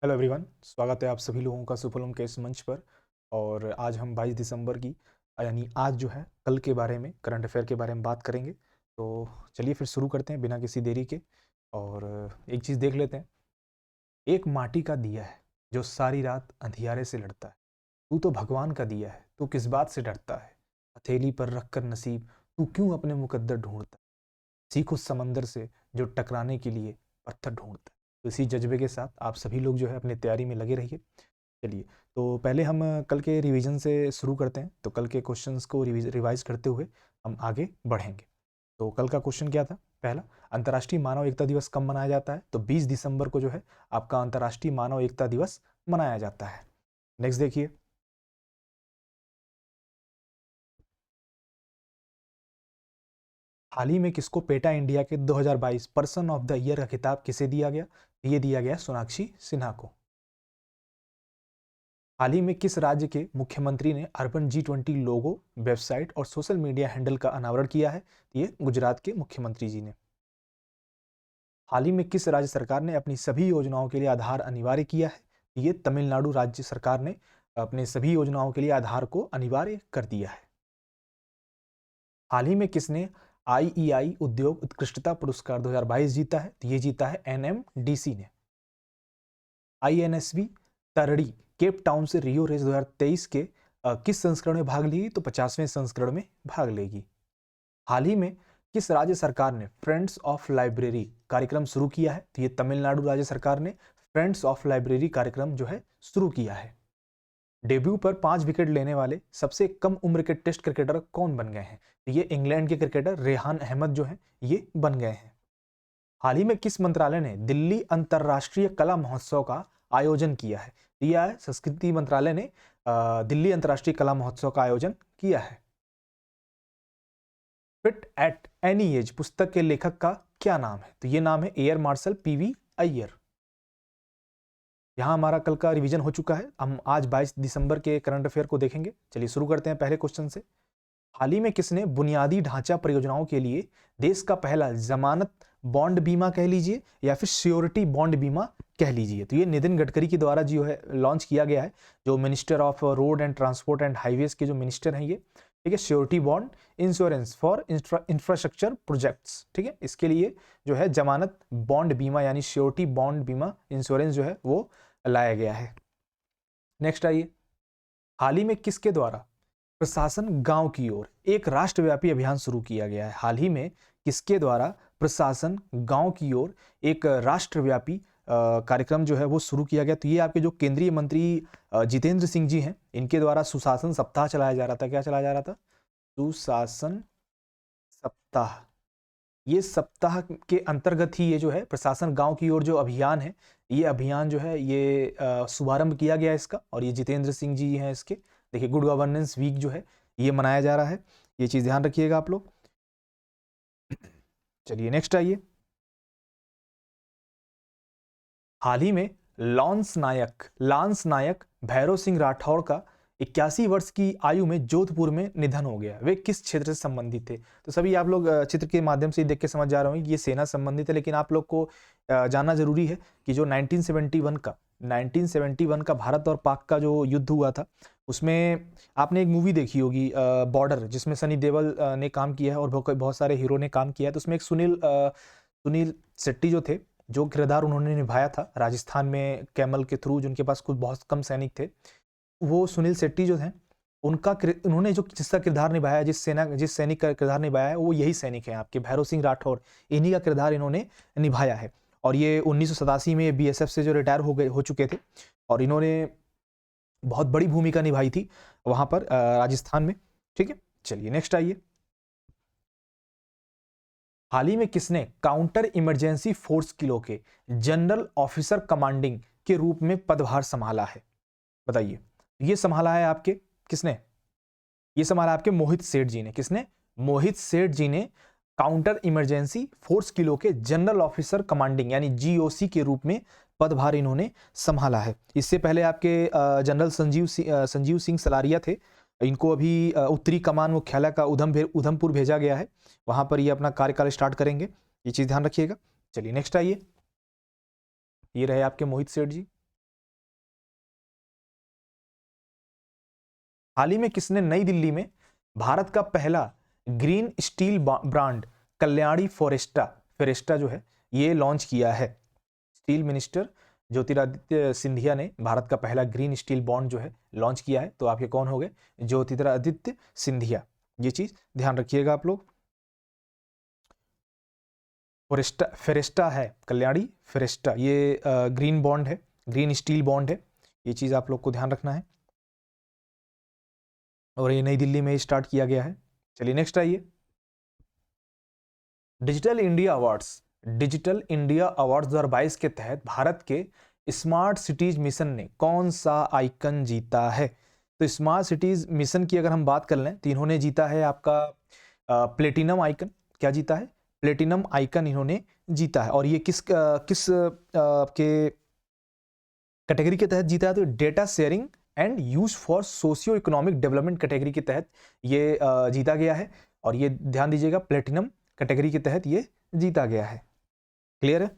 Hello everyone, स्वागत है आप सभी लोगों का सुपरलूम के इस मंच पर। और आज हम 22 दिसंबर की यानी आज जो है कल के बारे में, करंट अफेयर के बारे में बात करेंगे। तो चलिए फिर शुरू करते हैं बिना किसी देरी के। और एक चीज़ देख लेते हैं। एक माटी का दिया है जो सारी रात अंधियारे से लड़ता है। तू तो भगवान का दिया है, तू किस बात से डरता है। हथेली पर रख कर नसीब, तू क्यों अपने मुकद्दर ढूंढता है। सीख उस समंदर से जो टकराने के लिए पत्थर ढूंढता है। तो इसी जज्बे के साथ आप सभी लोग जो है अपनी तैयारी में लगे रहिए। चलिए, तो पहले हम कल के रिवीजन से शुरू करते हैं। तो कल के क्वेश्चंस को रिवाइज करते हुए हम आगे बढ़ेंगे। तो कल का क्वेश्चन क्या था? पहला, अंतर्राष्ट्रीय मानव एकता दिवस कब मनाया जाता है? तो 20 दिसंबर को जो है आपका अंतर्राष्ट्रीय मानव एकता दिवस मनाया जाता है। नेक्स्ट देखिए, हाल ही में किसको पेटा इंडिया के 2022 पर्सन ऑफ द ईयर का खिताब किसे दिया गया? ये दिया गया सोनाक्षी सिन्हा को। हाल ही में किस राज्य के मुख्यमंत्री ने अर्बन G20 लोगो, वेबसाइट और सोशल मीडिया हैंडल का अनावरण किया है? ये गुजरात के मुख्यमंत्री जी ने। हाल ही में किस राज्य सरकार ने अपनी सभी योजनाओं के लिए आधार अनिवार्य किया है? ये तमिलनाडु राज्य सरकार ने अपने सभी योजनाओं के लिए आधार को अनिवार्य कर दिया है। हाल ही में किसने IEI उद्योग उत्कृष्टता पुरस्कार 2022 जीता है? ये जीता है NMDC ने। INSV तरड़ी केप टाउन से रियो रेस 2023 के किस संस्करण में भाग लेगी? तो 50वें संस्करण में भाग लेगी। हाल ही में किस राज्य सरकार ने फ्रेंड्स ऑफ लाइब्रेरी कार्यक्रम शुरू किया है? तो ये तमिलनाडु राज्य सरकार ने फ्रेंड्स ऑफ लाइब्रेरी कार्यक्रम जो है शुरू किया है। डेब्यू पर 5 विकेट लेने वाले सबसे कम उम्र के टेस्ट क्रिकेटर कौन बन गए हैं? तो ये इंग्लैंड के क्रिकेटर रेहान अहमद जो है ये बन गए हैं। हाल ही में किस मंत्रालय ने दिल्ली अंतर्राष्ट्रीय कला महोत्सव का आयोजन किया है? यह है संस्कृति मंत्रालय ने दिल्ली अंतर्राष्ट्रीय कला महोत्सव का आयोजन किया है। फिट एट एनी एज पुस्तक के लेखक का क्या नाम है? तो ये नाम है एयर मार्शल PV अय्यर। यहां हमारा कल का रिवीजन हो चुका है। हम आज 22 दिसंबर के करंट अफेयर को देखेंगे। चलिए शुरू करते हैं पहले क्वेश्चन से। हाल ही में किसने बुनियादी ढांचा परियोजनाओं के लिए देश का पहला जमानत बॉन्ड बीमा कह लीजिए या फिर श्योरिटी बॉन्ड बीमा कह लीजिए? तो ये नितिन गडकरी के द्वारा जो है लॉन्च किया गया है, जो minister of road and transport and highways के जो मिनिस्टर हैं ये, ठीक है। Surety bond insurance for infrastructure projects, ठीक है। इसके लिए जो है जमानत बॉन्ड बीमा यानी श्योरिटी बॉन्ड बीमा इंश्योरेंस जो है वो लाया गया है। नेक्स्ट आइए, हाल ही में किसके द्वारा प्रशासन गांव की ओर एक राष्ट्रव्यापी अभियान शुरू किया गया है? हाल ही में किसके द्वारा प्रशासन गांव की ओर एक राष्ट्रव्यापी कार्यक्रम जो है वो शुरू किया गया? तो ये आपके जो केंद्रीय मंत्री जितेंद्र सिंह जी हैं, इनके द्वारा सुशासन सप्ताह चलाया जा रहा था। क्या चलाया जा रहा था? सुशासन सप्ताह। ये सप्ताह के अंतर्गत ही ये जो है प्रशासन गांव की ओर जो अभियान है, ये अभियान जो है ये शुभारंभ किया गया है इसका। और ये जितेंद्र सिंह जी हैं इसके। देखिए, गुड गवर्नेंस वीक जो है ये मनाया जा रहा है। ये चीज ध्यान रखिएगा आप लोग। चलिए नेक्स्ट आइए। हाल ही में लांस नायक भैरव सिंह राठौड़ का 81 वर्ष की आयु में जोधपुर में निधन हो गया। वे किस क्षेत्र से संबंधित थे? तो सभी आप लोग चित्र के माध्यम से देख के समझ जा रहे होंगे कि ये सेना संबंधित है। लेकिन आप लोग को जानना जरूरी है कि जो 1971 का भारत और पाक का जो युद्ध हुआ था, उसमें आपने एक मूवी देखी होगी बॉर्डर, जिसमें सनी देओल ने काम किया है और बहुत सारे हीरो ने काम किया है। तो उसमें एक सुनील शेट्टी जो थे, जो किरदार उन्होंने निभाया था राजस्थान में कैमल के थ्रू, जिनके पास कुछ बहुत कम सैनिक थे, वो सुनील शेट्टी जो हैं, उन्होंने जो जिसका किरदार निभाया, जिस सैनिक का किरदार निभाया है, वो यही सैनिक है आपके भैरव सिंह राठौर। इन्हीं का किरदार इन्होंने निभाया है। और ये 1987 में BSF से जो रिटायर हो चुके थे, और इन्होंने बहुत बड़ी भूमिका निभाई थी वहां पर राजस्थान में, ठीक है। चलिए नेक्स्ट आइए। हाल ही में किसने काउंटर इमरजेंसी फोर्स किलो के जनरल ऑफिसर कमांडिंग के रूप में पदभार संभाला है? बताइए। ये संभाला है आपके किसने? ये संभाला आपके मोहित सेठ जी ने। किसने? मोहित सेठ जी ने काउंटर इमरजेंसी फोर्स किलो के जनरल ऑफिसर कमांडिंग यानी GOC के रूप में पदभार इन्होंने संभाला है। इससे पहले आपके जनरल संजीव सिंह सलारिया थे। इनको अभी उत्तरी कमान मुख्यालय का उधमपुर भेजा गया है। वहां पर ये अपना कार्यकाल स्टार्ट करेंगे। ये चीज ध्यान रखिएगा। चलिए नेक्स्ट आइए। ये रहे आपके मोहित सेठ जी। हाल ही में किसने नई दिल्ली में भारत का पहला ग्रीन स्टील ब्रांड कल्याणी फोरेस्टा जो है ये लॉन्च किया है? स्टील मिनिस्टर ज्योतिरादित्य सिंधिया ने भारत का पहला ग्रीन स्टील बॉन्ड जो है लॉन्च किया है। तो आपके कौन हो गए? ज्योतिरादित्य सिंधिया। ये चीज ध्यान रखिएगा आप लोग। फेरेस्टा है, कल्याणी फेरेस्टा, ये ग्रीन बॉन्ड है, ग्रीन स्टील बॉन्ड है। ये चीज आप लोग को ध्यान रखना है और ये नई दिल्ली में स्टार्ट किया गया है। चलिए नेक्स्ट आइए। डिजिटल इंडिया अवार्ड्स 2022 के तहत भारत के स्मार्ट सिटीज मिशन ने कौन सा आइकन जीता है? तो स्मार्ट सिटीज मिशन की अगर हम बात कर लें तो इन्होंने जीता है आपका प्लेटिनम आइकन। क्या जीता है? प्लेटिनम आइकन इन्होंने जीता है। और ये किस के कैटेगरी के तहत जीता है? तो data sharing and use for socio economic development category के तहत ये जीता गया है। और ये ध्यान दीजिएगा, प्लेटिनम कैटेगरी के तहत ये जीता गया है। क्लियर है?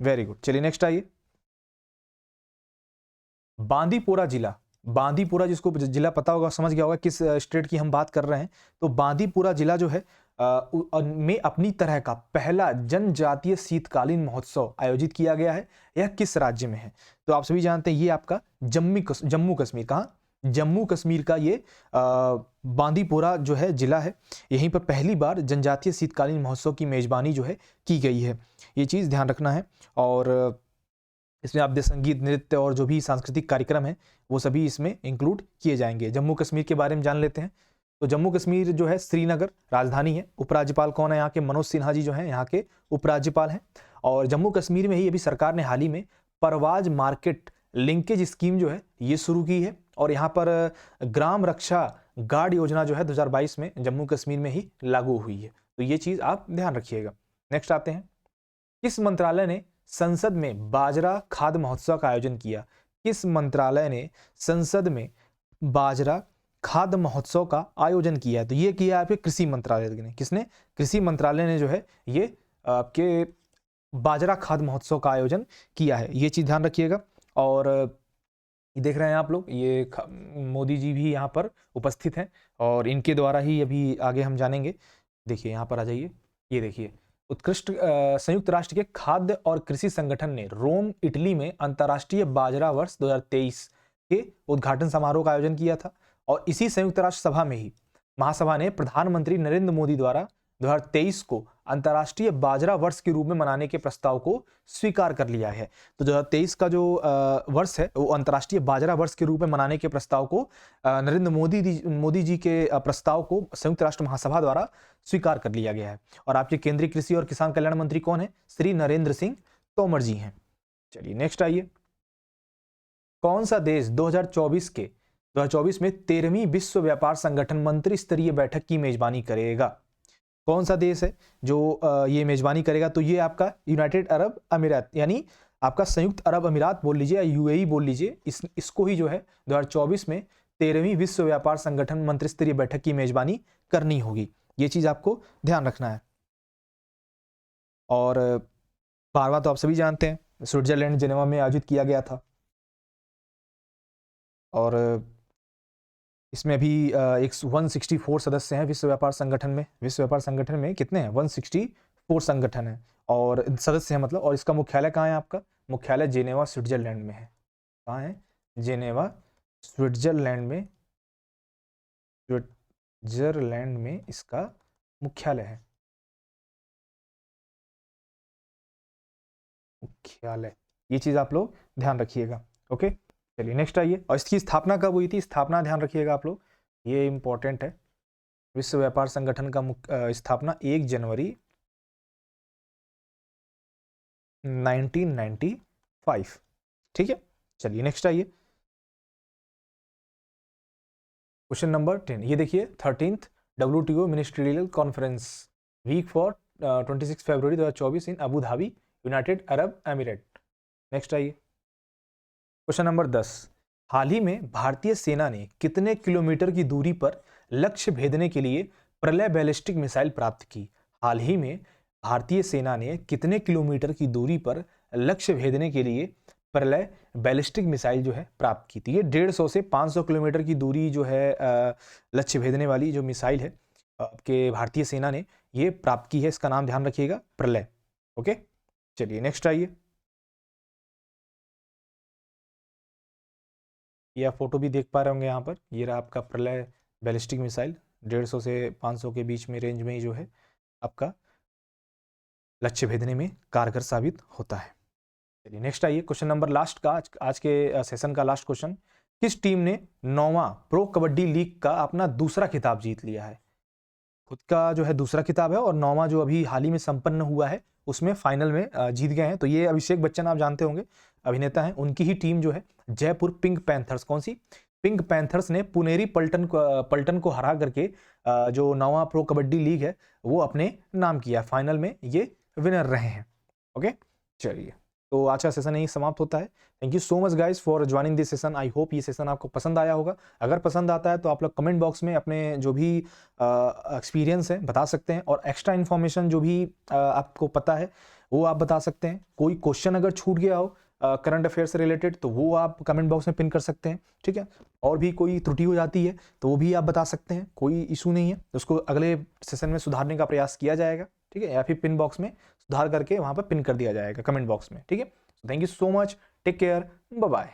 Very good. चलिए नेक्स्ट आइए। बांदीपुरा जिला, जिसको जिला पता होगा, समझ गया होगा किस स्टेट की हम बात कर रहे हैं। तो बांदीपुरा जिला जो है में अपनी तरह का पहला जनजातीय शीतकालीन महोत्सव आयोजित किया गया है। यह किस राज्य में है? तो आप सभी जानते हैं ये आपका जम्मू कश्मीर। कहाँ? जम्मू कश्मीर का ये बांदीपुरा जो है जिला है। यहीं पर पहली बार जनजातीय शीतकालीन महोत्सव की मेजबानी जो है की गई है। ये चीज ध्यान रखना है। और इसमें आप संगीत, नृत्य और जो भी सांस्कृतिक कार्यक्रम है वो सभी इसमें इंक्लूड किए जाएंगे। जम्मू कश्मीर के बारे में जान लेते हैं। तो जम्मू कश्मीर जो है श्रीनगर राजधानी है। उपराज्यपाल कौन है यहाँ के? मनोज सिन्हा जी जो है यहाँ के उपराज्यपाल हैं। और जम्मू कश्मीर में ही अभी सरकार ने हाल ही में परवाज मार्केट लिंकेज स्कीम जो है ये शुरू की है। और यहाँ पर ग्राम रक्षा गार्ड योजना जो है 2022 में जम्मू कश्मीर में ही लागू हुई है। तो ये चीज आप ध्यान रखिएगा। नेक्स्ट आते हैं। किस मंत्रालय ने संसद में बाजरा खाद्य महोत्सव का आयोजन किया? किस मंत्रालय ने संसद में बाजरा खाद्य महोत्सव का आयोजन किया है? तो ये किया आपके कृषि मंत्रालय ने। किसने? कृषि मंत्रालय ने जो है ये आपके बाजरा खाद्य महोत्सव का आयोजन किया है। ये चीज ध्यान रखिएगा। और देख रहे हैं आप लोग, ये मोदी जी भी यहाँ पर उपस्थित हैं और इनके द्वारा ही अभी आगे हम जानेंगे। देखिए यहाँ पर आ जाइए। ये देखिए, उत्कृष्ट संयुक्त राष्ट्र के खाद्य और कृषि संगठन ने रोम इटली में अंतर्राष्ट्रीय बाजरा वर्ष 2023 के उद्घाटन समारोह का आयोजन किया था। और इसी संयुक्त राष्ट्र सभा में ही महासभा ने प्रधानमंत्री नरेंद्र मोदी द्वारा 2023 को अंतर्राष्ट्रीय बाजरा वर्ष के रूप में मनाने के प्रस्ताव को स्वीकार कर लिया है। तो 2023 का जो वर्ष है वो अंतर्राष्ट्रीय बाजरा वर्ष के रूप में मनाने के प्रस्ताव को नरेंद्र मोदी जी के प्रस्ताव को संयुक्त राष्ट्र महासभा द्वारा स्वीकार कर लिया गया है। और आपके केंद्रीय कृषि और किसान कल्याण मंत्री कौन है? श्री नरेंद्र सिंह तोमर जी हैं। चलिए नेक्स्ट आइए। कौन सा देश 2024 में 13वीं विश्व व्यापार संगठन मंत्री स्तरीय बैठक की मेजबानी करेगा? कौन सा देश है जो ये मेजबानी करेगा? तो ये आपका यूनाइटेड अरब अमीरात, यानी आपका संयुक्त अरब अमीरात बोल लीजिए या यूएई बोल लीजिए। इसको ही जो है 2024 में 13वीं विश्व व्यापार संगठन मंत्री स्तरीय बैठक की मेजबानी करनी होगी। ये चीज आपको ध्यान रखना है। और 12वां तो आप सभी जानते हैं, स्विट्जरलैंड जेनेवा में आयोजित किया गया था। और इसमें भी एक 164 सदस्य हैं विश्व व्यापार संगठन में। विश्व व्यापार संगठन में कितने हैं? 164 संगठन हैं और सदस्य हैं मतलब। और इसका मुख्यालय कहाँ है? आपका मुख्यालय जेनेवा स्विट्जरलैंड में है। कहाँ है? जेनेवा स्विट्जरलैंड में। स्विट्जरलैंड में इसका मुख्यालय है। मुख्यालय, ये चीज आप लोग ध्यान रखिएगा। ओके, चलिए नेक्स्ट आइए। और इसकी स्थापना कब हुई थी? स्थापना ध्यान रखिएगा आप लोग, ये इंपॉर्टेंट है। विश्व व्यापार संगठन का स्थापना 1 जनवरी 1995। ठीक है, चलिए नेक्स्ट आइए। क्वेश्चन नंबर 10, ये देखिए 13th WTO ministerial conference week for 26 फरवरी 2024 in Abu Dhabi, United Arab Emirate. Next आइए। क्वेश्चन नंबर 10, हाल ही में भारतीय सेना ने कितने किलोमीटर की दूरी पर लक्ष्य भेदने के लिए प्रलय बैलिस्टिक मिसाइल प्राप्त की? हाल ही में भारतीय सेना ने कितने किलोमीटर की दूरी पर लक्ष्य भेदने के लिए प्रलय बैलिस्टिक मिसाइल जो है प्राप्त की थी। ये 150 से 500 किलोमीटर की दूरी जो है लक्ष्य भेदने वाली जो मिसाइल है आपके भारतीय सेना ने ये प्राप्त की है। इसका नाम ध्यान रखिएगा, प्रलय। ओके, चलिए नेक्स्ट आइए। ये आप फोटो भी देख पा रहे होंगे यहाँ पर, ये रहा आपका प्रलय बैलिस्टिक मिसाइल। 150 से 500 के बीच में रेंज में जो है आपका लक्ष्य भेदने में कारगर साबित होता है। चलिए नेक्स्ट आइए, क्वेश्चन नंबर लास्ट का, आज के सेशन का लास्ट क्वेश्चन। किस टीम ने 9वां प्रो कबड्डी लीग का अपना दूसरा खिताब जीत लिया है? खुद का जो है दूसरा खिताब है और 9वां जो अभी हाल ही में संपन्न हुआ है उसमें फाइनल में जीत गए हैं। तो ये अभिषेक बच्चन आप जानते होंगे, अभिनेता हैं, उनकी ही टीम जो है जयपुर पिंक पैंथर्स, कौन सी? पिंक पैंथर्स ने पुनेरी पल्टन को हरा करके जो 9वां प्रो कबड्डी लीग है वो अपने नाम किया। फाइनल में ये विनर रहे हैं। ओके, चलिए तो आज का सेशन यही समाप्त होता है। Thank you so much guys for joining this session. I hope ये सेशन आपको पसंद आया होगा। अगर पसंद आता है तो आप लोग कमेंट बॉक्स में अपने जो भी एक्सपीरियंस है बता सकते हैं, और एक्स्ट्रा इन्फॉर्मेशन जो भी आपको पता है वो आप बता सकते हैं। कोई क्वेश्चन अगर छूट गया हो करंट अफेयर से रिलेटेड तो वो आप कमेंट बॉक्स में पिन कर सकते हैं, ठीक है। और भी कोई त्रुटि हो जाती है तो वो भी आप बता सकते हैं, कोई इशू नहीं है। तो उसको अगले सेशन में सुधारने का प्रयास किया जाएगा, ठीक है, या फिर पिन बॉक्स में सुधार करके वहां पर पिन कर दिया जाएगा कमेंट बॉक्स में, ठीक है। Thank you so much, take care, bye bye.